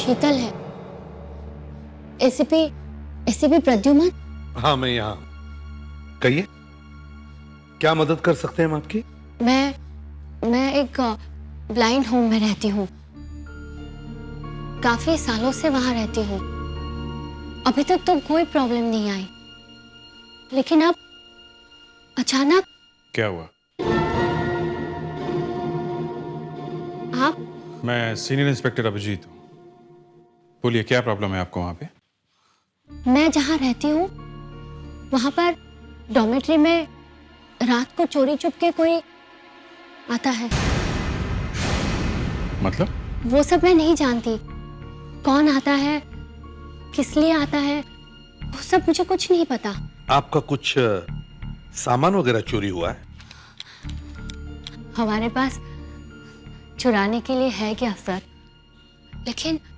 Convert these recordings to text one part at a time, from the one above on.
शीतल है। ACP ACP Pradyuman. हाँ, मैं यहाँ। कहिए, क्या मदद कर सकते हैं हम आपकी? मैं एक ब्लाइंड होम में रहती हूँ। काफी सालों से वहां रहती हूँ। अभी तक तो कोई प्रॉब्लम नहीं आई, लेकिन अब अचानक। क्या हुआ? आप? मैं सीनियर इंस्पेक्टर अभिजीत हूँ। बोलिए, क्या प्रॉब्लम है आपको वहां पे? मैं जहाँ रहती हूँ वहां पर डॉर्मेट्री में रात को चोरी चुपके कोई आता है। मतलब? वो सब मैं नहीं जानती, कौन आता है, किस लिए आता है, वो सब मुझे कुछ नहीं पता। आपका कुछ सामान वगैरह चोरी हुआ है? हमारे पास चुराने के लिए है क्या सर?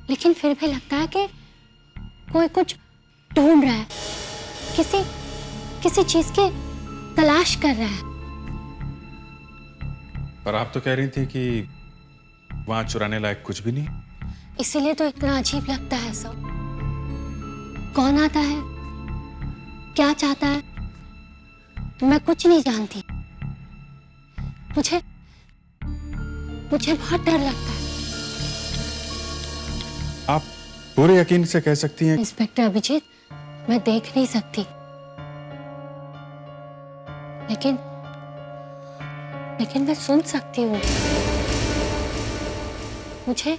लेकिन फिर भी लगता है कि कोई कुछ ढूंढ रहा है, किसी चीज की तलाश कर रहा है। पर आप तो कह रही थी कि वहां चुराने लायक कुछ भी नहीं। इसीलिए तो इतना अजीब लगता है सब। कौन आता है, क्या चाहता है, मैं कुछ नहीं जानती। मुझे बहुत डर लगता है। आप पूरे यकीन से कह सकती हैं? इंस्पेक्टर अभिजीत, मैं देख नहीं सकती, लेकिन मैं सुन सकती हूँ। मुझे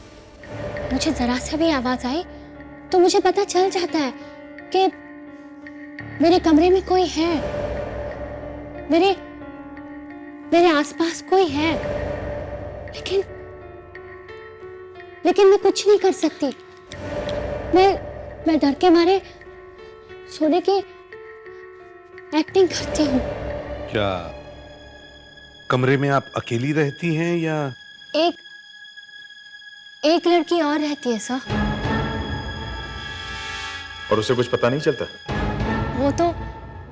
जरा सा भी आवाज आई तो मुझे पता चल जाता है कि मेरे कमरे में कोई है, मेरे आसपास कोई है। लेकिन मैं कुछ नहीं कर सकती। मैं डर के मारे सोने की एक्टिंग करती हूँ। क्या कमरे में आप अकेली रहती हैं या? एक लड़की और रहती है सर। और उसे कुछ पता नहीं चलता? वो तो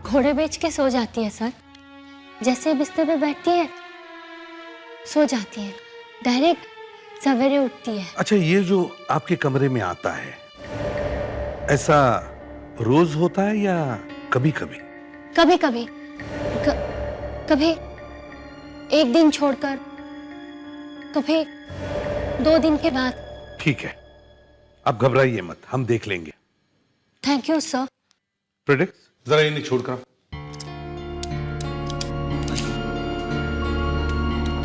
घोड़े बेच के सो जाती है सर। जैसे बिस्तर पे बैठती है सो जाती है, डायरेक्ट सवेरे उठती है। अच्छा, ये जो आपके कमरे में आता है, ऐसा रोज होता है या कभी कभी? कभी कभी एक दिन छोड़कर, कभी 2 दिन के बाद। ठीक है, आप घबराइए मत, हम देख लेंगे। Thank you sir. प्रेडिक्स, जरा इन्हें छोड़कर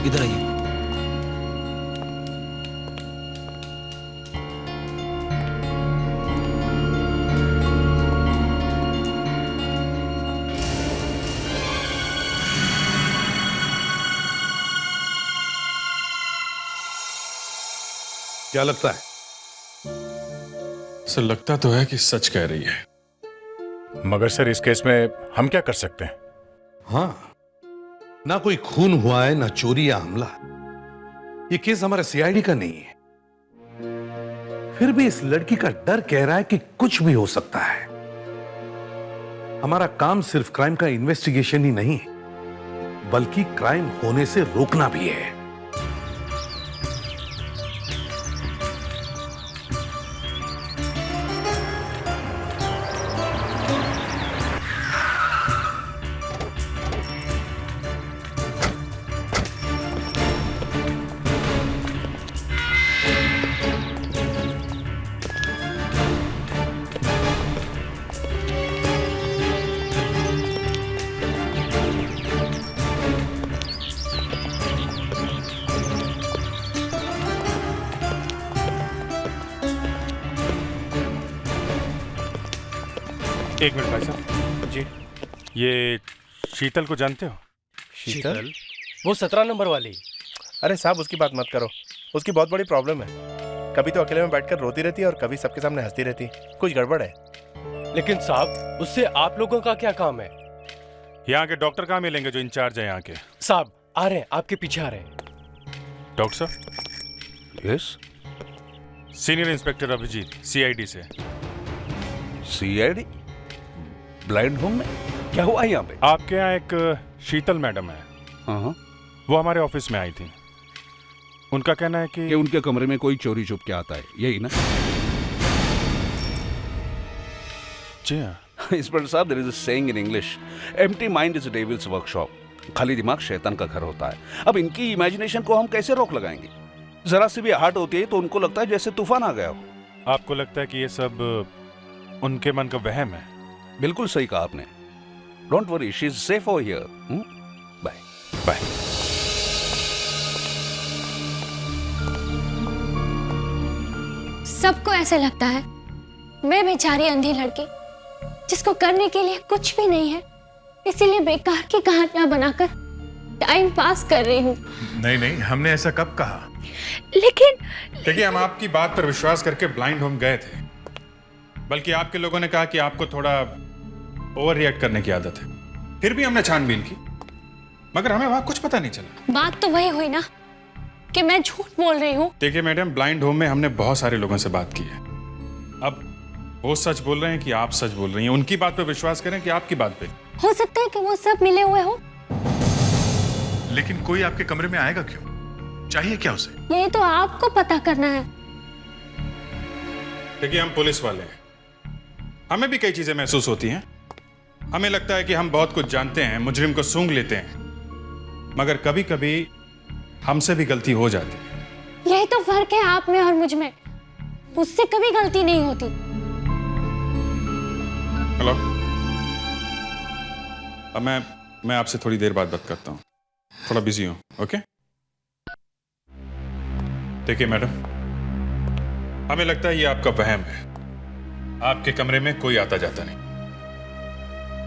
इधर आइए। क्या लगता है? सर, लगता तो है कि सच कह रही है। मगर सर, इस केस में हम क्या कर सकते हैं? हाँ, ना कोई खून हुआ है, ना चोरी या हमला। ये केस हमारे सीआईडी का नहीं है। फिर भी इस लड़की का डर कह रहा है कि कुछ भी हो सकता है। हमारा काम सिर्फ क्राइम का इन्वेस्टिगेशन ही नहीं, बल्कि क्राइम होने से रोकना भी है। एक मिनट भाई साहब जी, ये शीतल को जानते हो? शीतल? वो 17 नंबर वाली? अरे साहब, उसकी बात मत करो। उसकी बहुत बड़ी प्रॉब्लम है। कभी तो अकेले में बैठकर रोती रहती है और कभी सबके सामने हंसती रहती है। कुछ गड़बड़ है। लेकिन साहब, उससे आप लोगों का क्या काम है? यहाँ के डॉक्टर कहाँ मिलेंगे जो इंचार्ज है यहाँ के? साहब आ रहे हैं, आपके पीछे आ रहे हैं। डॉक्टर साहब? Yes. Senior inspector Abhijeet, CID से। सीआईडी? ब्लाइंड होम में क्या हुआ यहाँ पे? आपके यहाँ एक शीतल मैडम है। हाँ, वो हमारे ऑफिस में आई थी। उनका कहना है कि उनके कमरे में कोई चोरी छुप के आता है, यही ना? जी हाँ। इंस्पेक्टर साहब, there is a saying in English, empty mind is devil's workshop. खाली दिमाग शैतान का घर होता है। अब इनकी इमेजिनेशन को हम कैसे रोक लगाएंगे? जरा सी भी आहट होती है तो उनको लगता है जैसे तूफान आ गया हो। आपको लगता है कि ये सब उनके मन का वहम है? बिल्कुल सही कहा आपने। Don't worry, she is safe over here. Bye bye. सबको ऐसे लगता है मैं बेचारी अंधी लड़की जिसको करने के लिए कुछ भी नहीं है, इसीलिए बेकार की कहानियां बनाकर टाइम पास कर रही हूँ। नहीं नहीं, हमने ऐसा कब कहा? लेकिन देखिए, हम आपकी बात पर विश्वास करके ब्लाइंड होम गए थे, बल्कि आपके लोगों ने कहा कि आपको थोड़ा ओवर रिएक्ट करने की आदत है। फिर भी हमने छानबीन की, मगर हमें वहां कुछ पता नहीं चला। बात तो वही हुई ना कि मैं झूठ बोल रही हूँ। देखिए मैडम, ब्लाइंड होम में हमने बहुत सारे लोगों से बात की है। अब वो सच बोल रहे हैं कि आप सच बोल रही हैं, उनकी बात पे विश्वास करें कि आपकी बात पे? हो सकता है कि वो सब मिले हुए हो। लेकिन कोई आपके कमरे में आएगा क्यों? चाहिए क्या उसे? ये तो आपको पता करना है। देखिए, हम पुलिस वाले हैं, हमें भी कई चीजें महसूस होती हैं। हमें लगता है कि हम बहुत कुछ जानते हैं, मुजरिम को सूंघ लेते हैं, मगर कभी कभी हमसे भी गलती हो जाती है। यही तो फर्क है आप में और मुझ में। मुझसे कभी गलती नहीं होती। हेलो, अब मैं आपसे थोड़ी देर बाद बात करता हूँ, थोड़ा बिजी हूँ। ओके? देखिए मैडम, हमें लगता है ये आपका वहम है। आपके कमरे में कोई आता जाता नहीं।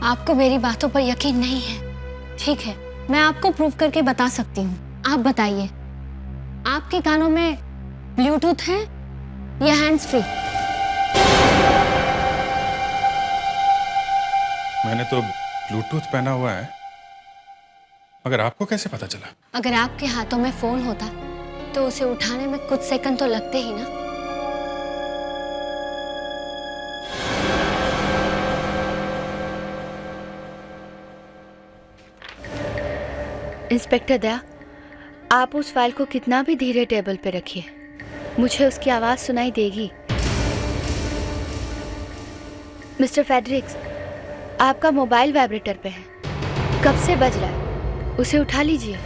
आपको मेरी बातों पर यकीन नहीं है, ठीक है, मैं आपको प्रूव करके बता सकती हूँ। आप बताइए, आपके कानों में ब्लूटूथ है या हैंड्स फ्री? मैंने तो ब्लूटूथ पहना हुआ है, मगर आपको कैसे पता चला? अगर आपके हाथों में फोन होता तो उसे उठाने में कुछ सेकंड तो लगते ही ना। इंस्पेक्टर दया, आप उस फाइल को कितना भी धीरे टेबल पे रखिए, मुझे उसकी आवाज सुनाई देगी। मिस्टर फेडरिक्स, आपका मोबाइल वाइब्रेटर पे है, कब से बज रहा है, उसे उठा लीजिए।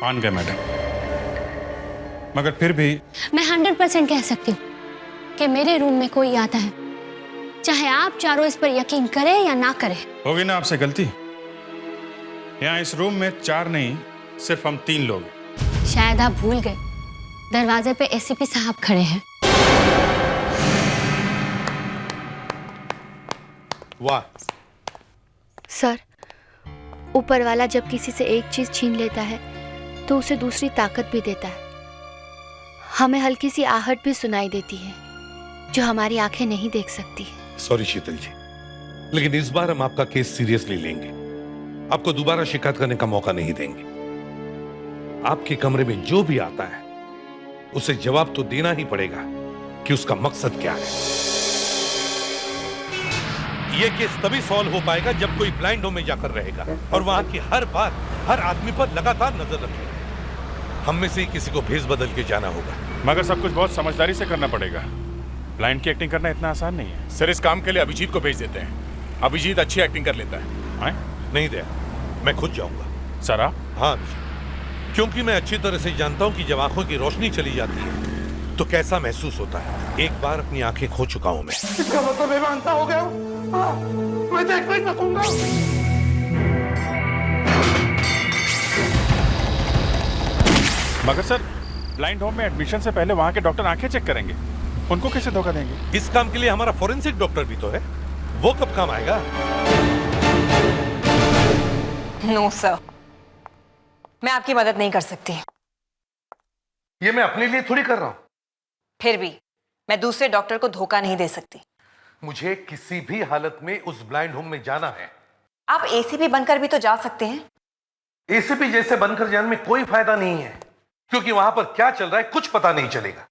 मान गए मैडम, मगर फिर भी मैं 100% कह सकती हूँ कि मेरे रूम में कोई आता है, चाहे आप चारों इस पर यकीन करें या ना करें। होगी ना आपसे गलती। यहाँ इस रूम में 4 नहीं, सिर्फ हम 3 लोग हैं। शायद आप भूल गए, दरवाजे पे एसीपी साहब खड़े हैं। वाह। सर, ऊपर वाला जब किसी से एक चीज छीन लेता है तो उसे दूसरी ताकत भी देता है। हमें हल्की सी आहट भी सुनाई देती है जो हमारी आंखें नहीं देख सकती। सॉरी शीतल जी, लेकिन इस बार हम आपका केस सीरियसली लेंगे। आपको दोबारा शिकायत करने का मौका नहीं देंगे। आपके कमरे में जो भी आता है उसे जवाब तो देना ही पड़ेगा कि उसका मकसद क्या है। यह केस तभी सॉल्व हो पाएगा जब कोई ब्लाइंड होम में जाकर रहेगा और वहां की हर बात, हर आदमी पर लगातार नजर रखेगा। हम में से ही किसी को भेस बदल के जाना होगा। मगर सब कुछ बहुत समझदारी से करना पड़ेगा। ब्लाइंड की एक्टिंग करना इतना आसान नहीं है। सर, इस काम के लिए अभिजीत को भेज देते हैं। अभिजीत अच्छी एक्टिंग कर लेता है। आए? नहीं दया, मैं खुद जाऊंगा। सर आप? हाँ अभिजीत, क्योंकि मैं अच्छी तरह से जानता हूं कि जब आंखों की रोशनी चली जाती है तो कैसा महसूस होता है। एक बार अपनी आंखें खो चुका हूं मैं। इसका मतलब मैं मानता हो गया हूं। हाँ, मैं देख नहीं सकूंगा। मगर सर, ब्लाइंड होम में एडमिशन से पहले वहां के डॉक्टर आंखें चेक करेंगे, उनको कैसे धोखा देंगे? इस काम के लिए हमारा फोरेंसिक डॉक्टर भी तो है, वो कब काम आएगा? नो सर, मैं आपकी मदद नहीं कर सकती। ये मैं अपने लिए थोड़ी कर रहा हूं। फिर भी मैं दूसरे डॉक्टर को धोखा नहीं दे सकती। मुझे किसी भी हालत में उस ब्लाइंड होम में जाना है। आप एसीपी बनकर भी तो जा सकते हैं। एसीपी जैसे बनकर जाने में कोई फायदा नहीं है, क्योंकि वहां पर क्या चल रहा है कुछ पता नहीं चलेगा।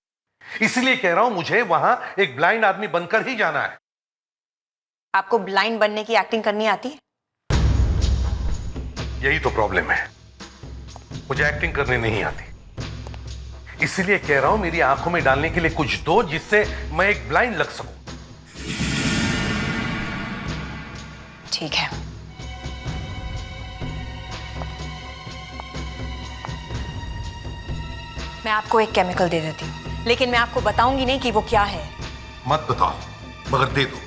इसलिए कह रहा हूं, मुझे वहां एक ब्लाइंड आदमी बनकर ही जाना है। आपको ब्लाइंड बनने की एक्टिंग करनी आती है? यही तो प्रॉब्लम है, मुझे एक्टिंग करने नहीं आती। इसलिए कह रहा हूं मेरी आंखों में डालने के लिए कुछ दो जिससे मैं एक ब्लाइंड लग सकूं। ठीक है, मैं आपको एक केमिकल दे देती हूँ, लेकिन मैं आपको बताऊंगी नहीं कि वो क्या है। मत बताओ, मगर दे दो।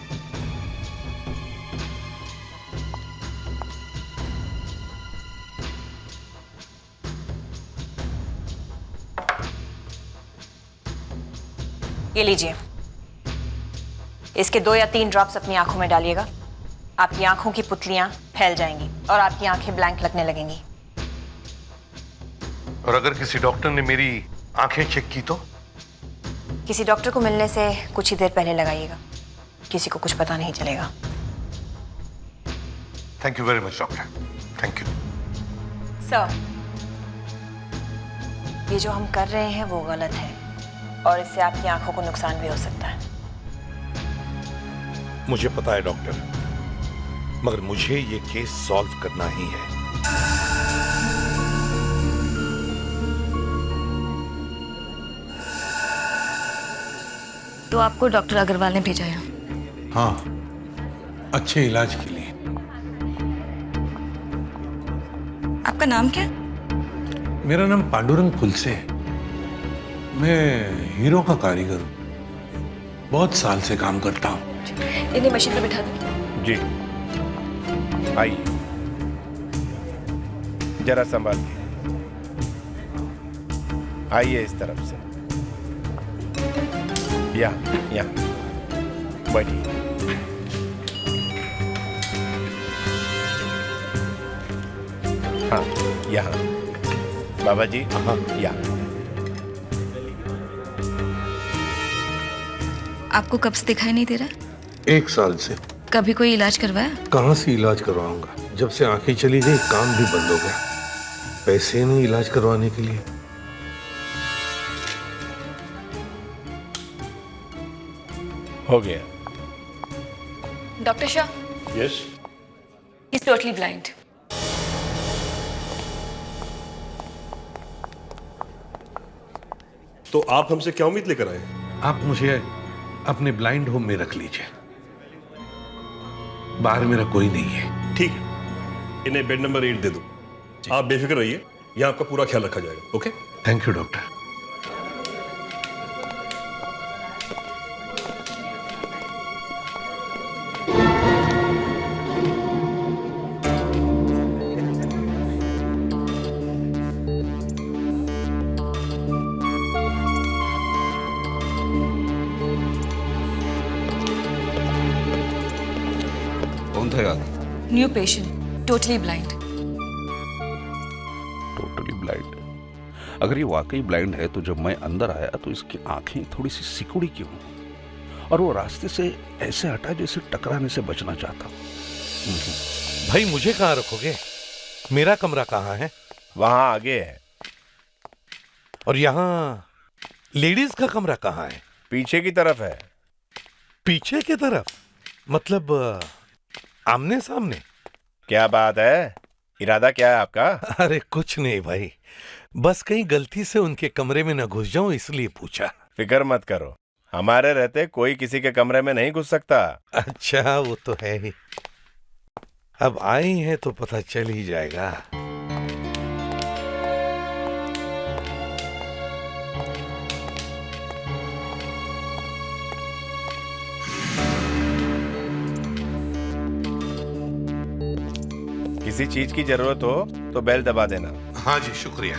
ये लीजिए, इसके 2 या 3 ड्रॉप्स अपनी आंखों में डालिएगा। आपकी आंखों की पुतलियां फैल जाएंगी और आपकी आंखें ब्लैंक लगने लगेंगी। और अगर किसी डॉक्टर ने मेरी आंखें चेक की तो? किसी डॉक्टर को मिलने से कुछ ही देर पहले लगाइएगा, किसी को कुछ पता नहीं चलेगा। Thank you very much doctor, thank you. Sir, ये जो हम कर रहे हैं वो गलत है और इससे आपकी आंखों को नुकसान भी हो सकता है। मुझे पता है डॉक्टर, मगर मुझे ये केस सॉल्व करना ही है। तो आपको डॉक्टर अग्रवाल ने भेजा है? हाँ, अच्छे इलाज के लिए। आपका नाम क्या? मेरा नाम पांडुरंग फुलसे है। मैं हीरो का कारीगर हूँ, बहुत साल से काम करता हूँ। इन्हें मशीन पर बिठा दो। जी, आइए, जरा संभाल के आइए इस तरफ से। या बढ़िए। हाँ, यहाँ बाबा जी। हाँ, या आपको कब से दिखाई नहीं दे रहा? 1 साल से। कभी कोई इलाज करवाया? कहाँ से इलाज करवाऊंगा, जब से आंखें चली गई काम भी बंद हो गया। पैसे नहीं इलाज करवाने के लिए। हो गया। Doctor Shah, yes, is totally blind. तो आप हमसे क्या उम्मीद लेकर आए? आप मुझे अपने ब्लाइंड होम में रख लीजिए, बाहर मेरा कोई नहीं है। ठीक है, इन्हें बेड नंबर 8 दे दो। आप बेफिक्र रहिए, यहाँ आपका पूरा ख्याल रखा जाएगा। Okay, thank you doctor. कौन था यार? New patient, totally blind. Totally blind? अगर ये वाकई ब्लाइंड है तो जब मैं अंदर आया तो इसकी आंखें थोड़ी सी सिकुड़ी क्यों, और वो रास्ते से ऐसे हटा जैसे टकराने से बचना चाहता हूं। भाई मुझे कहाँ रखोगे? मेरा कमरा कहाँ है? वहां आगे है। और यहाँ लेडीज का कमरा कहाँ है? पीछे की तरफ है। पीछे की तरफ? मतलब आमने सामने? क्या बात है, इरादा क्या है आपका? अरे कुछ नहीं भाई, बस कहीं गलती से उनके कमरे में न घुस जाऊं इसलिए पूछा। फिक्र मत करो, हमारे रहते कोई किसी के कमरे में नहीं घुस सकता। अच्छा, वो तो है ही। अब आई हैं तो पता चल ही जाएगा। किसी चीज की जरूरत हो तो बेल दबा देना। हाँ जी, शुक्रिया।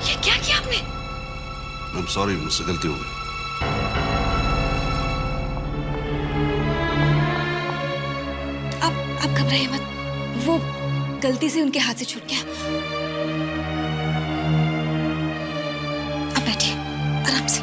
ये क्या किया आपने? I'm sorry, मुझसे गलती हो गई। रहमत, वो गलती से उनके हाथ से छूट गया। अब बैठिए आराम से।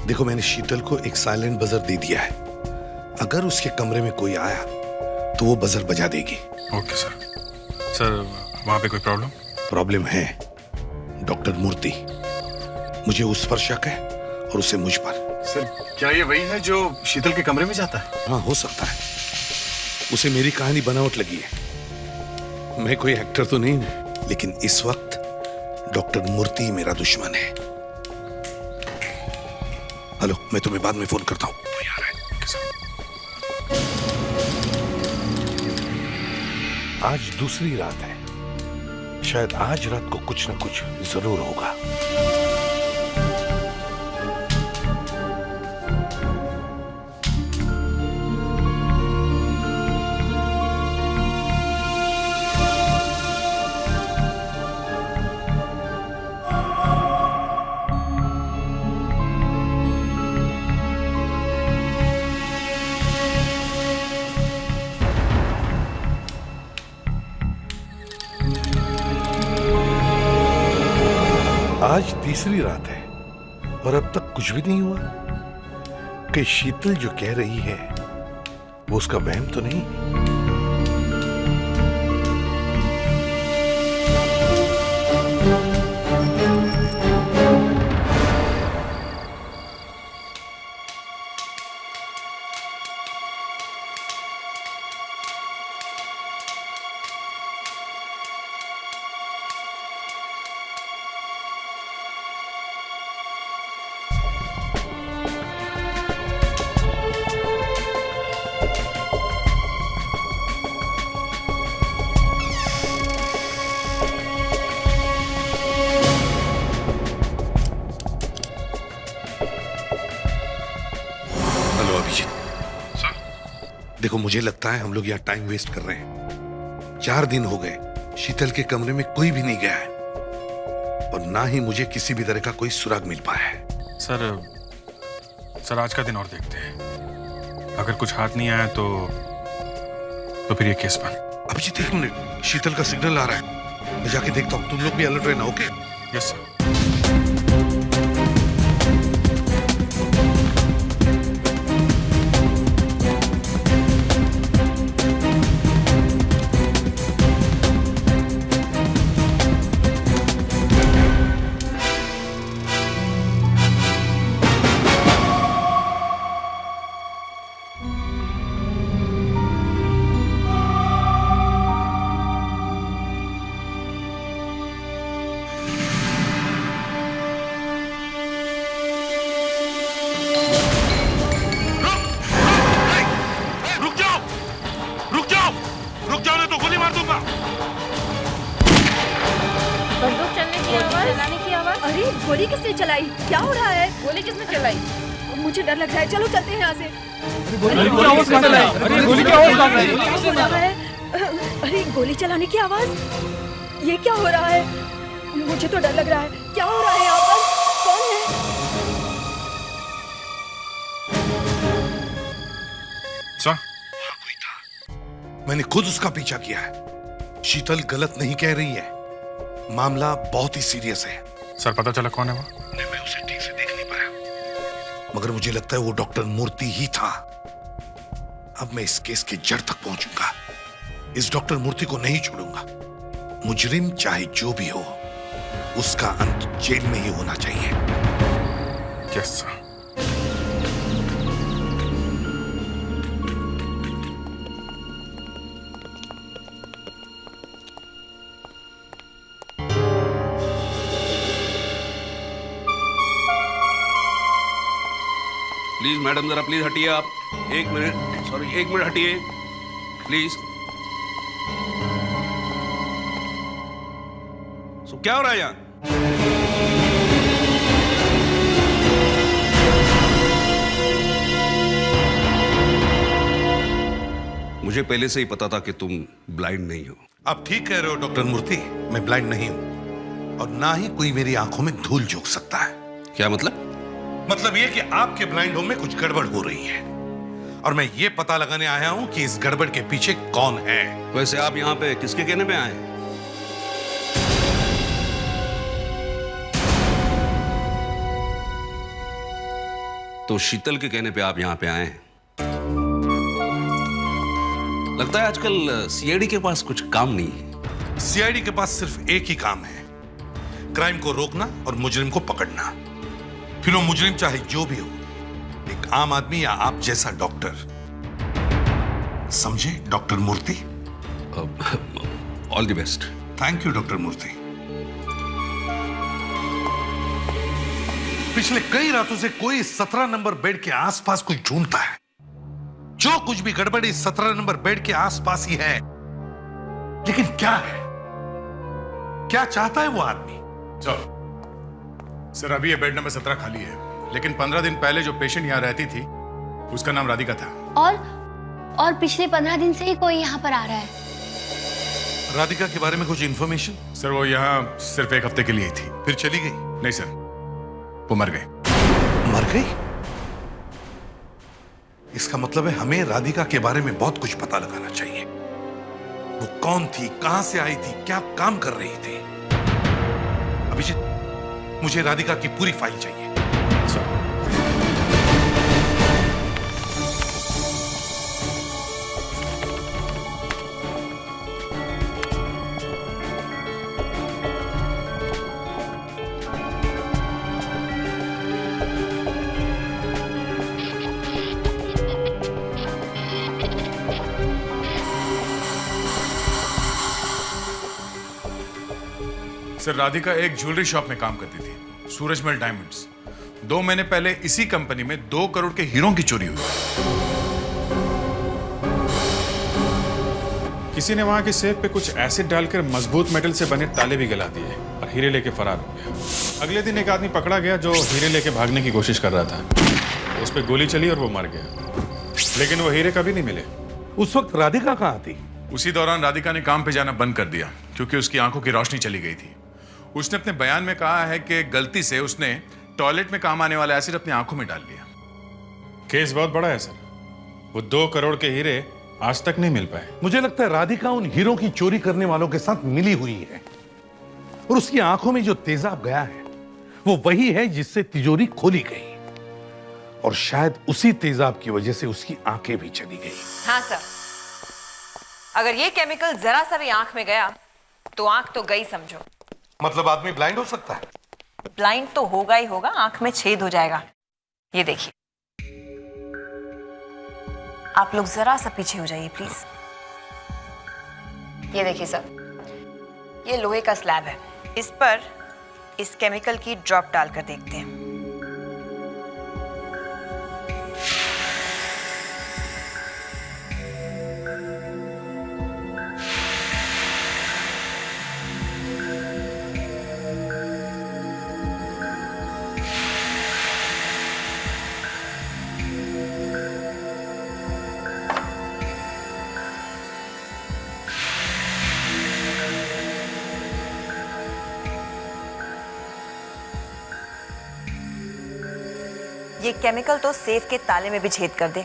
देखो, मैंने शीतल को एक साइलेंट बजर दे दिया है। अगर उसके कमरे में कोई आया तो वो बजर बजा देगी। Okay sir. सर वहां पे कोई प्रॉब्लम है डॉक्टर मूर्ति। मुझे उस पर शक है और उसे मुझ पर। सर क्या ये वही है जो शीतल के कमरे में जाता है? हाँ, हो सकता है। उसे मेरी कहानी बनावट लगी है। मैं कोई एक्टर तो नहीं हूं, लेकिन इस वक्त डॉक्टर मूर्ति मेरा दुश्मन है। हेलो, मैं तुम्हें बाद में फोन करता हूं। कोई आ रहा है। आज दूसरी रात है। शायद आज रात को कुछ न कुछ जरूर होगा। आज तीसरी रात है और अब तक कुछ भी नहीं हुआ। कि शीतल जो कह रही है वो उसका वहम तो नहीं? देखो, मुझे लगता है हम लोग यहाँ टाइम वेस्ट कर रहे हैं। 4 दिन हो गए शीतल के कमरे में कोई भी नहीं गया है और ना ही मुझे किसी भी तरह का कोई सुराग मिल पाया है। सर आज का दिन और देखते हैं। अगर कुछ हाथ नहीं आया तो फिर ये केस बंद। अभिजीत, 1 मिनट, शीतल का सिग्नल आ रहा है। मैं जाके देखता हूँ। तुम लोग भी अलर्ट रहना। ओके? Yes sir. गोली किसने चलाई? क्या हो रहा है? गोली किसने चलाई? मुझे डर लग रहा है। चलो चलते हैं यहाँ से। अरे गोली चलाने की आवाज। ये क्या हो रहा है? मुझे तो डर लग रहा है। क्या हो रहा है यहाँ पर? कौन है? कोई था। मैंने खुद उसका पीछा किया है। शीतल गलत नहीं कह रही है। मामला बहुत ही सीरियस है। सर पता चला कौन है वो? मैं उसे ठीक से देख नहीं पाया। मगर मुझे लगता है वो डॉक्टर मूर्ति ही था। अब मैं इस केस की जड़ तक पहुंचूंगा। इस डॉक्टर मूर्ति को नहीं छोड़ूंगा। मुजरिम चाहे जो भी हो, उसका अंत जेल में ही होना चाहिए। Yes sir. प्लीज मैडम, जरा प्लीज हटिए आप। 1 मिनट, सॉरी 1 मिनट हटिए प्लीज। सो क्या हो रहा है यहाँ? मुझे पहले से ही पता था कि तुम ब्लाइंड नहीं हो। आप ठीक कह रहे हो डॉक्टर मूर्ति, मैं ब्लाइंड नहीं हूं और ना ही कोई मेरी आंखों में धूल झोंक सकता है। क्या मतलब? मतलब ये कि आपके ब्लाइंड होम में कुछ गड़बड़ हो रही है और मैं ये पता लगाने आया हूं कि इस गड़बड़ के पीछे कौन है। वैसे आप यहाँ पे किसके कहने पे आए हैं? तो शीतल के कहने पे आप यहाँ पे आए हैं। लगता है आजकल सीआईडी के पास कुछ काम नहीं है। सीआईडी के पास सिर्फ एक ही काम है, क्राइम को रोकना और मुजरिम को पकड़ना। फिर वो मुजरिम चाहे जो भी हो, एक आम आदमी या आप जैसा डॉक्टर। समझे doctor Murthy? All the best. Thank you doctor Murthy. पिछले कई रातों से कोई 17 नंबर बेड के आसपास कुछ ढूंढता है। जो कुछ भी गड़बड़ इस 17 नंबर बेड के आसपास ही है। लेकिन क्या है? क्या चाहता है वो आदमी? सर अभी ये बेड नंबर 17 खाली है, लेकिन 15 दिन पहले जो पेशेंट यहाँ रहती थी उसका नाम राधिका था। और पिछले 15 दिन से ही कोई यहाँ पर आ रहा है। राधिका के बारे में कुछ इंफॉर्मेशन? सर वो यहाँ सिर्फ 1 हफ्ते के लिए थी, फिर चली गई? नहीं सर, वो मर गई। मर गई? इसका मतलब है हमें राधिका के बारे में बहुत कुछ पता लगाना चाहिए। वो कौन थी, कहां से आई थी, क्या काम कर रही थी? अभिजीत, मुझे राधिका की पूरी फाइल चाहिए। सर राधिका एक ज्वेलरी शॉप में काम करती थी, सूरजमल डायमंड्स। 2 महीने पहले इसी कंपनी में 2 करोड़ के हीरों की चोरी हुई। किसी ने वहां के सेफ पे कुछ एसिड डालकर मजबूत मेटल से बने ताले भी गला दिए और हीरे लेके फरार हो गया। अगले दिन एक आदमी पकड़ा गया जो हीरे लेके भागने की कोशिश कर रहा था। उस पर गोली चली और वो मर गया, लेकिन वो हीरे कभी नहीं मिले। उस वक्त राधिका कहाँ थी? उसी दौरान राधिका ने काम पे जाना बंद कर दिया क्योंकि उसकी आंखों की रोशनी चली गई थी। उसने अपने बयान में कहा है कि गलती से उसने टॉयलेट में काम आने वाला एसिड अपनी आंखों में डाल दिया। केस बहुत बड़ा है सर। वो 2 करोड़ के हीरे आज तक नहीं मिल पाए। मुझे लगता है राधिका उन हीरों की चोरी करने वालों के साथ मिली हुई है और उसकी आंखों में जो तेजाब गया है वो वही है जिससे तिजोरी खोली गई और शायद उसी तेजाब की वजह से उसकी आंखें भी चली गई। हाँ सर, अगर ये केमिकल जरा सा भी आंख में गया तो आंख तो गई समझो। मतलब आदमी ब्लाइंड हो सकता है? ब्लाइंड तो होगा ही होगा, आंख में छेद हो जाएगा। ये देखिए, आप लोग जरा सा पीछे हो जाइए प्लीज। ये देखिए सर, ये लोहे का स्लैब है, इस पर इस केमिकल की ड्रॉप डालकर देखते हैं। ये केमिकल तो सेफ के ताले में भी छेद कर दे,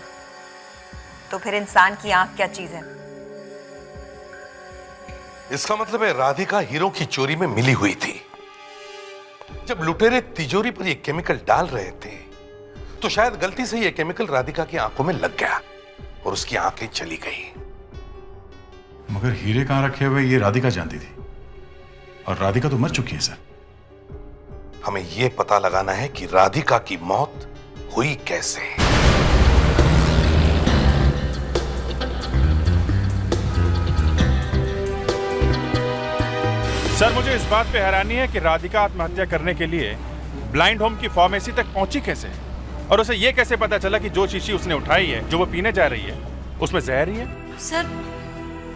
तो फिर इंसान की आंख क्या चीज है? इसका मतलब है राधिका हीरो की चोरी में मिली हुई थी। जब लुटेरे तिजोरी पर ये केमिकल डाल रहे थे तो शायद गलती से ये केमिकल राधिका की आंखों में लग गया और उसकी आंखें चली गई। मगर हीरे कहां रखे हुए ये राधिका जानती थी, और राधिका तो मर चुकी है सर। हमें यह पता लगाना है कि राधिका की मौत हुई कैसे। सर मुझे इस बात पे हैरानी है कि राधिका आत्महत्या करने के लिए ब्लाइंड होम की फार्मेसी तक पहुंची कैसे, और उसे ये कैसे पता चला कि जो शीशी उसने उठाई है, जो वो पीने जा रही है, उसमें जहर ही है। सर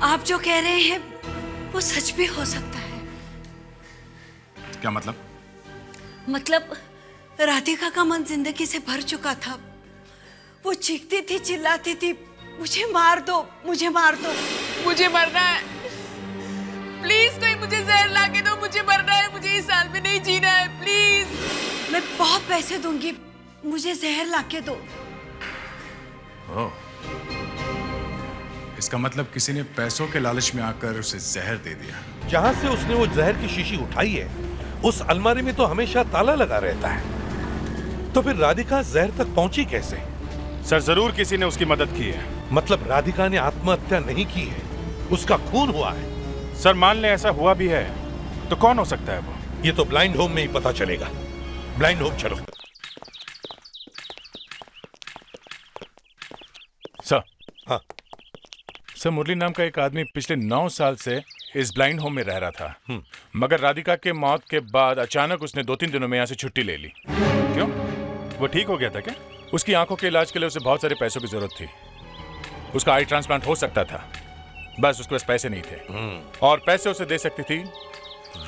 आप जो कह रहे हैं वो सच भी हो सकता है। क्या मतलब? मतलब राधिका का मन जिंदगी से भर चुका था। वो चीखती थी, चिल्लाती थी, मुझे मार दो, मुझे मार दो, मुझे मरना है, प्लीज कोई मुझे जहर ला के दो, मुझे मरना है, मुझे इस साल में नहीं जीना है, प्लीज मैं बहुत पैसे दूंगी, मुझे जहर ला के दो। ओह, इसका मतलब किसी ने पैसों के लालच में आकर उसे जहर दे दिया। जहां से उसने वो जहर की शीशी उठाई है उस अलमारी में तो हमेशा ताला लगा रहता है, तो फिर राधिका जहर तक पहुंची कैसे? सर जरूर किसी ने उसकी मदद की है। मतलब राधिका ने आत्महत्या नहीं की है, उसका खून हुआ है। सर मान ले ऐसा हुआ भी है तो कौन हो सकता है वो? ये तो ब्लाइंड होम में ही पता चलेगा। ब्लाइंड होम चलो। सर। हाँ सर, मुरली नाम का एक आदमी पिछले 9 साल से इस ब्लाइंड होम में रह रहा था, मगर राधिका के मौत के बाद अचानक उसने 2-3 दिनों में यहाँ से छुट्टी ले ली। क्यों? वो ठीक हो गया था क्या? उसकी आंखों के इलाज के लिए उसे बहुत सारे पैसों की जरूरत थी। उसका आई ट्रांसप्लांट हो सकता था, बस उसके पास पैसे नहीं थे, और पैसे उसे दे सकती थी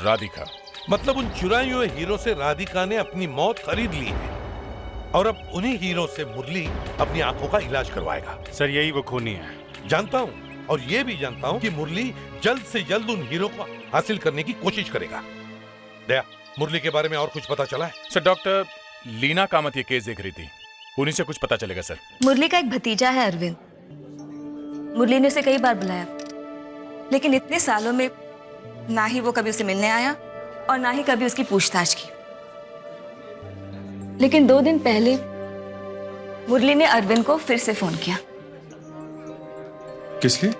राधिका। मतलब उन चुराए हुए हीरो से राधिका ने अपनी मौत खरीद ली है, और अब उन्हीं हीरो से मुरली अपनी आंखों का इलाज करवाएगा। सर यही वो खूनी है। जानता हूँ, और ये भी जानता हूँ कि मुरली जल्द से जल्द उन हीरो को हासिल करने की कोशिश करेगा। दया, मुरली के बारे में और कुछ पता चला है? सर डॉक्टर लीना कामत ये केस देख रही थी, उन्हीं से कुछ पता चलेगा सर। मुरली का एक भतीजा है अरविंद। मुरली ने उसे कई बार बुलाया, लेकिन इतने सालों में ना ही वो कभी उसे मिलने आया और ना ही कभी उसकी पूछताछ की। लेकिन 2 दिन पहले मुरली ने अरविंद को फिर से फोन किया। किस लिए?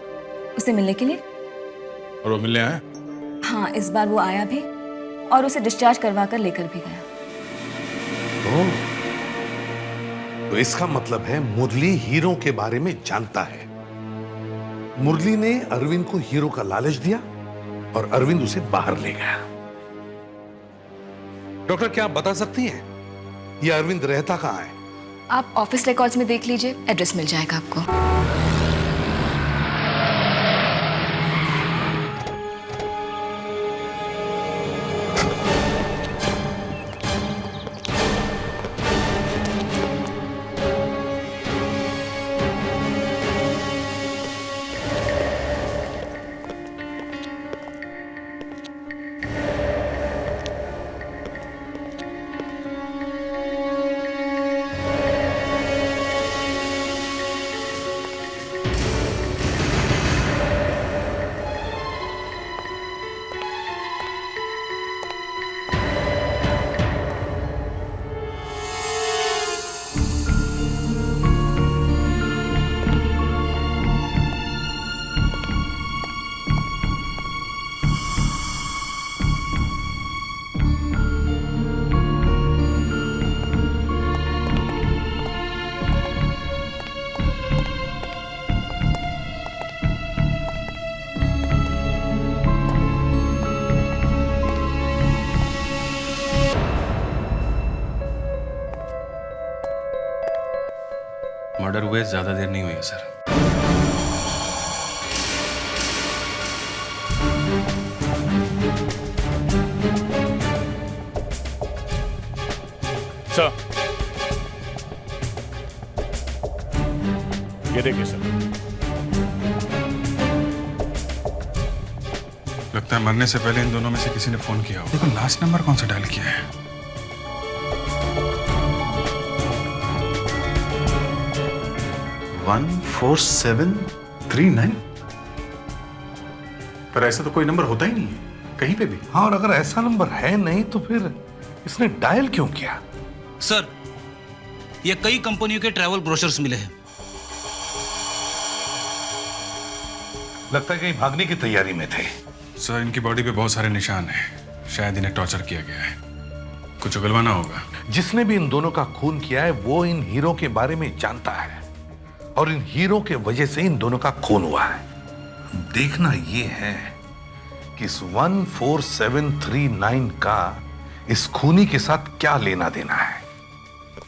उसे मिलने के लिए। और वो मिलने आया? हाँ, इस बार वो आया भी और उसे डिस्चार्ज करवा कर लेकर भी गया। तो इसका मतलब है मुरली हीरो के बारे में जानता है। मुरली ने अरविंद को हीरो का लालच दिया और अरविंद उसे बाहर ले गया। डॉक्टर, क्या आप बता सकती हैं ये अरविंद रहता कहां है? आप ऑफिस रिकॉर्ड्स में देख लीजिए, एड्रेस मिल जाएगा आपको। मर्डर हुए ज्यादा देर नहीं हुई है सर। सर ये देखिए सर, लगता है मरने से पहले इन दोनों में से किसी ने फोन किया हो। देखो लास्ट नंबर कौन सा डायल किया है। वन 4739। पर ऐसा तो कोई नंबर होता ही नहीं है कहीं पे भी। हाँ, और अगर ऐसा नंबर है नहीं तो फिर इसने डायल क्यों किया? सर, ये कई कंपनियों के ट्रैवल ब्रोशर्स मिले हैं। लगता है कहीं भागने की तैयारी में थे। सर, इनकी बॉडी पे बहुत सारे निशान हैं। शायद इन्हें टॉर्चर किया गया है। कुछ उगलवाना होगा। जिसने भी इन दोनों का खून किया है वो इन हीरो के बारे में जानता है और इन हीरो के वजह से इन दोनों का खून हुआ है। देखना ये है कि इस 14739 का इस खूनी के साथ क्या लेना देना है।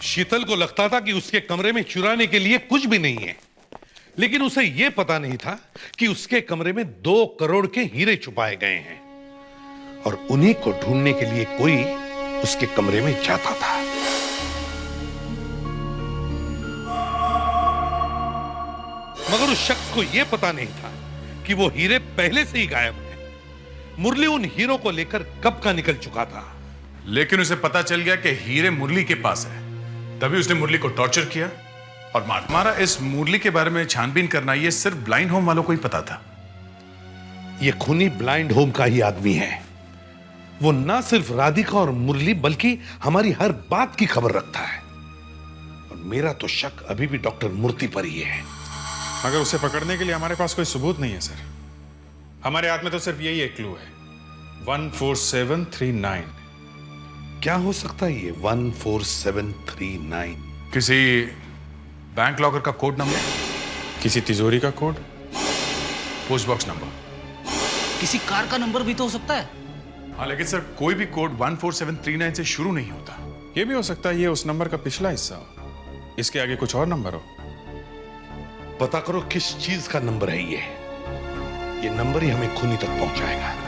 शीतल को लगता था कि उसके कमरे में चुराने के लिए कुछ भी नहीं है, लेकिन उसे यह पता नहीं था कि उसके कमरे में 2 करोड़ के हीरे छुपाए गए हैं और उन्हीं को ढूंढने के लिए कोई उसके कमरे में जाता था। मगर उस शख्स को यह पता नहीं था कि वो हीरे पहले से ही गायब हैं। मुरली उन हीरो को लेकर कब का निकल चुका था, लेकिन उसे पता चल गया कि हीरे मुरली के पास है। तभी उसने मुरली को टॉर्चर किया और मार। हमारा इस मुरली के बारे में छानबीन करना ये सिर्फ ब्लाइंड होम वालों को ही पता था। ये खूनी ब्लाइंड होम का ही आदमी है। वो ना सिर्फ राधिका और मुरली बल्कि हमारी हर बात की खबर रखता है और मेरा तो शक अभी भी डॉक्टर मूर्ति पर ही है। मगर उसे पकड़ने के लिए हमारे पास कोई सबूत नहीं है सर। हमारे हाथ में तो सिर्फ यही एक क्लू है, 14739। क्या हो सकता है ये 14739? किसी बैंक लॉकर का कोड नंबर, किसी तिजोरी का कोड, पोस्ट बॉक्स नंबर, किसी कार का नंबर भी तो हो सकता है। हाँ, लेकिन सर कोई भी कोड 14739 से शुरू नहीं होता। यह भी हो सकता है ये उस नंबर का पिछला हिस्सा हो, इसके आगे कुछ और नंबर हो। पता करो किस चीज का नंबर है ये नंबर ही हमें खूनी तक पहुंचाएगा।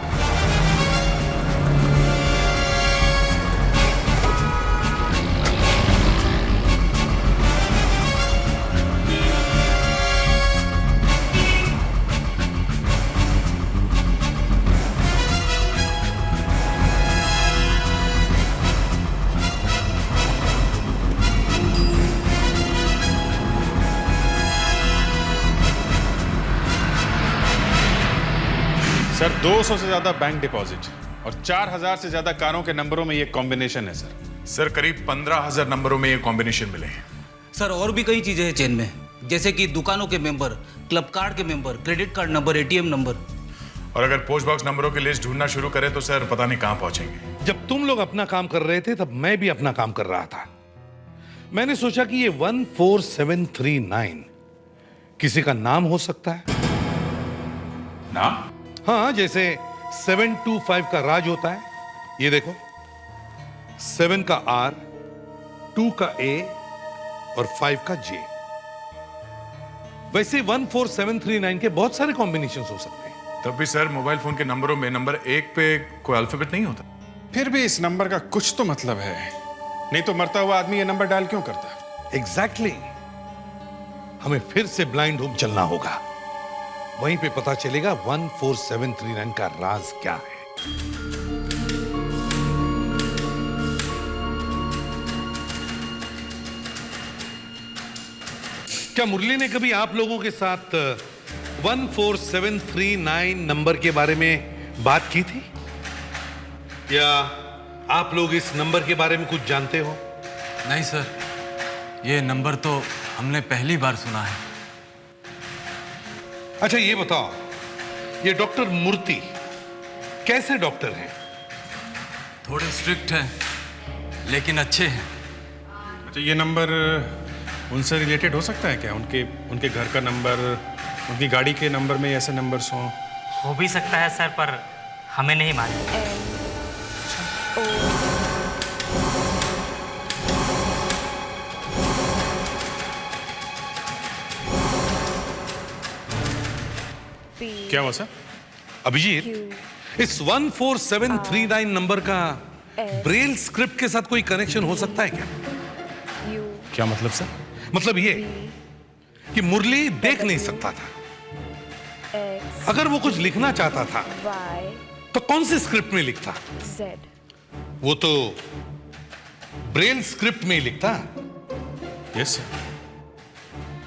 सर 200 से ज्यादा बैंक डिपॉजिट और 4000 से ज्यादा कारों के नंबरों में ये कॉम्बिनेशन है सर। सर करीब 15,000 नंबरों में ये कॉम्बिनेशन मिले हैं। सर और भी कई चीजें हैं चेन में, जैसे कि दुकानों के मेंबर, क्लब कार्ड के member, credit card number, ATM number. और अगर पोस्ट बॉक्स नंबरों की लिस्ट ढूंढना शुरू करें तो सर पता नहीं कहां पहुंचेंगे। जब तुम लोग अपना काम कर रहे थे तब मैं भी अपना काम कर रहा था। मैंने सोचा कि ये 14739 किसी का नाम हो सकता है। नाम? हाँ, जैसे 725 का राज होता है, ये देखो 7 का R, 2 का A और 5 का J। वैसे 14739 के बहुत सारे कॉम्बिनेशंस हो सकते हैं। तब भी सर मोबाइल फोन के नंबरों में नंबर 1 पे कोई अल्फाबेट नहीं होता। फिर भी इस नंबर का कुछ तो मतलब है, नहीं तो मरता हुआ आदमी ये नंबर डायल क्यों करता? एग्जैक्टली। हमें फिर से ब्लाइंड होम चलना होगा, वहीं पे पता चलेगा 14739 का राज क्या है। क्या मुरली ने कभी आप लोगों के साथ 14739 नंबर के बारे में बात की थी? या आप लोग इस नंबर के बारे में कुछ जानते हो? नहीं सर, ये नंबर तो हमने पहली बार सुना है। अच्छा ये बताओ, ये डॉक्टर मूर्ति कैसे डॉक्टर हैं? थोड़े स्ट्रिक्ट हैं, लेकिन अच्छे हैं। अच्छा, ये नंबर उनसे रिलेटेड हो सकता है क्या? उनके घर का नंबर, उनकी गाड़ी के नंबर में ऐसे नंबर्स हों? हो भी सकता है सर, पर हमें नहीं मालूम। क्या हुआ सर? अभिजीत, इस 14739 नंबर का ब्रेल स्क्रिप्ट के साथ कोई कनेक्शन हो सकता है क्या? क्या मतलब सर? मतलब ये कि मुरली देख नहीं सकता था। अगर वो कुछ लिखना चाहता था तो कौन सी स्क्रिप्ट में लिखता? वो तो ब्रेल स्क्रिप्ट में ही लिखता। Yes sir.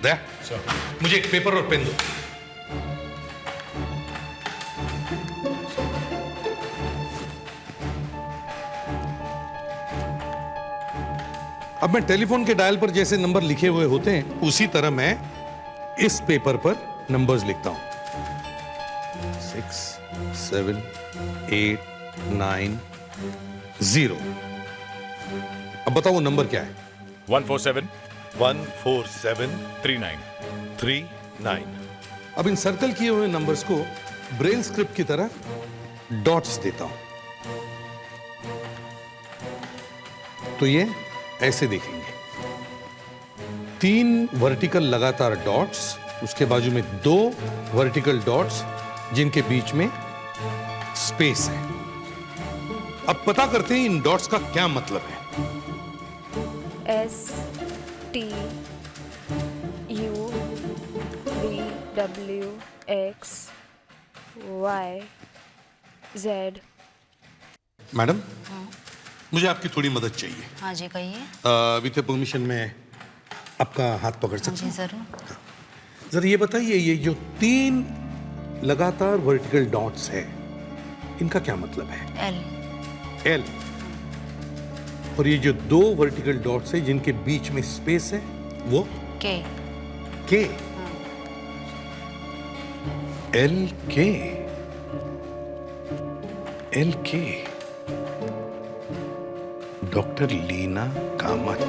दया, मुझे एक पेपर और पेन दो। अब मैं टेलीफोन के डायल पर जैसे नंबर लिखे हुए होते हैं उसी तरह मैं इस पेपर पर नंबर्स लिखता हूं। 6 7 8 9 0। अब बताओ वो नंबर क्या है? 147 39। अब इन सर्कल किए हुए नंबर्स को ब्रेल स्क्रिप्ट की तरह डॉट्स देता हूं, तो ये ऐसे दिखेंगे। 3 वर्टिकल लगातार डॉट्स, उसके बाजू में 2 वर्टिकल डॉट्स जिनके बीच में स्पेस है। अब पता करते हैं इन डॉट्स का क्या मतलब है। STUVWXYZ। मैडम, मुझे आपकी थोड़ी मदद चाहिए। हाँ जी, कहिए। विथ परमिशन में आपका हाथ पकड़ सकता जी हूं? जरूर। जरा ये बताइए, ये जो 3 लगातार वर्टिकल डॉट्स है इनका क्या मतलब है? एल। और ये जो 2 वर्टिकल डॉट्स है जिनके बीच में स्पेस है वो K. L K. Doctor Leena Kamat.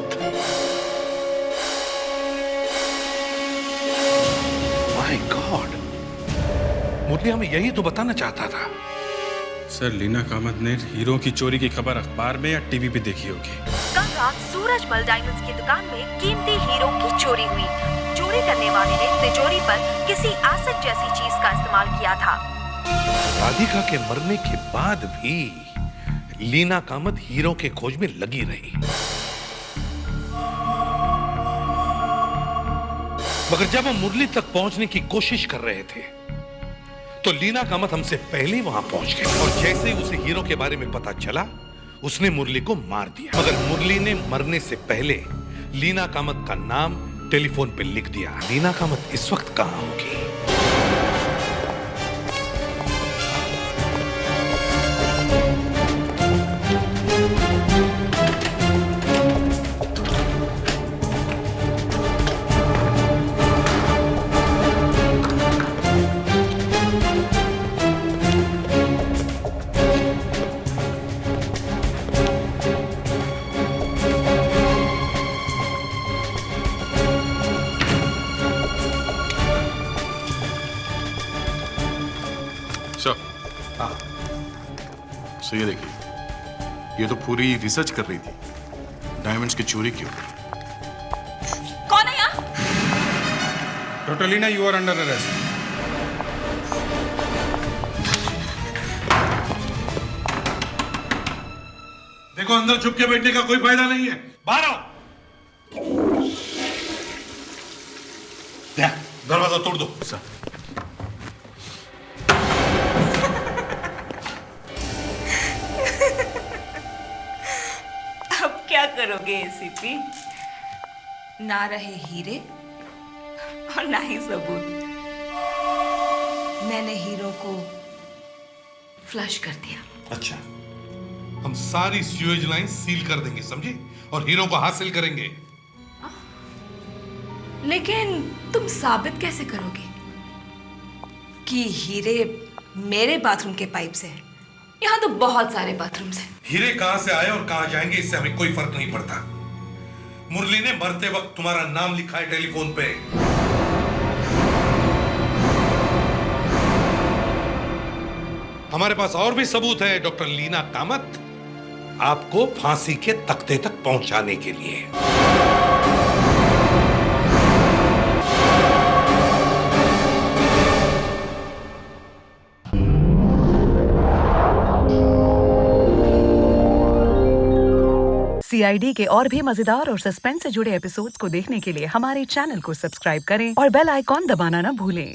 My God, Murali हमें यही तो बताना चाहता था। सर, लीना कामत ने हीरो की चोरी की खबर अखबार में या टीवी पे देखी होगी। कल रात सूरजमल डायमंड्स की दुकान में कीमती हीरो की चोरी हुई। चोरी करने वाले ने तिजोरी पर किसी एसिड जैसी चीज का इस्तेमाल किया था। राधिका के मरने के बाद भी लीना कामत हीरो के खोज में लगी रही, मगर जब हम मुरली तक पहुंचने की कोशिश कर रहे थे तो लीना कामत हमसे पहले वहां पहुंच गई और जैसे ही उसे हीरो के बारे में पता चला उसने मुरली को मार दिया। मगर मुरली ने मरने से पहले लीना कामत का नाम टेलीफोन पे लिख दिया। लीना कामत इस वक्त कहां होगी? सो ये देखिए, ये तो पूरी रिसर्च कर रही थी डायमंड्स की चोरी के ऊपर। कौन है यहाँ? Doctor Leena, you are under arrest. देखो, अंदर छुप के बैठने का कोई फायदा नहीं है, बाहर आओ। दरवाजा तोड़ दो। सर, क्या करोगे एसीपी? ना रहे हीरे और ना ही सबूत। मैंने हीरो को फ्लश कर दिया। अच्छा, हम सारी स्यूएज लाइन सील कर देंगे, समझे? और हीरो को हासिल करेंगे। लेकिन तुम साबित कैसे करोगे कि हीरे मेरे बाथरूम के पाइप से है? यहाँ तो बहुत सारे बाथरूम्स हैं। हीरे कहां से आए और कहां जाएंगे इससे हमें कोई फर्क नहीं पड़ता। मुरली ने मरते वक्त तुम्हारा नाम लिखा है टेलीफोन पे। हमारे पास और भी सबूत है डॉक्टर लीना कामत, आपको फांसी के तख्ते तक पहुंचाने के लिए। CID के और भी मजेदार और सस्पेंस से जुड़े एपिसोड्स को देखने के लिए हमारे चैनल को सब्सक्राइब करें और बेल आइकॉन दबाना ना भूलें।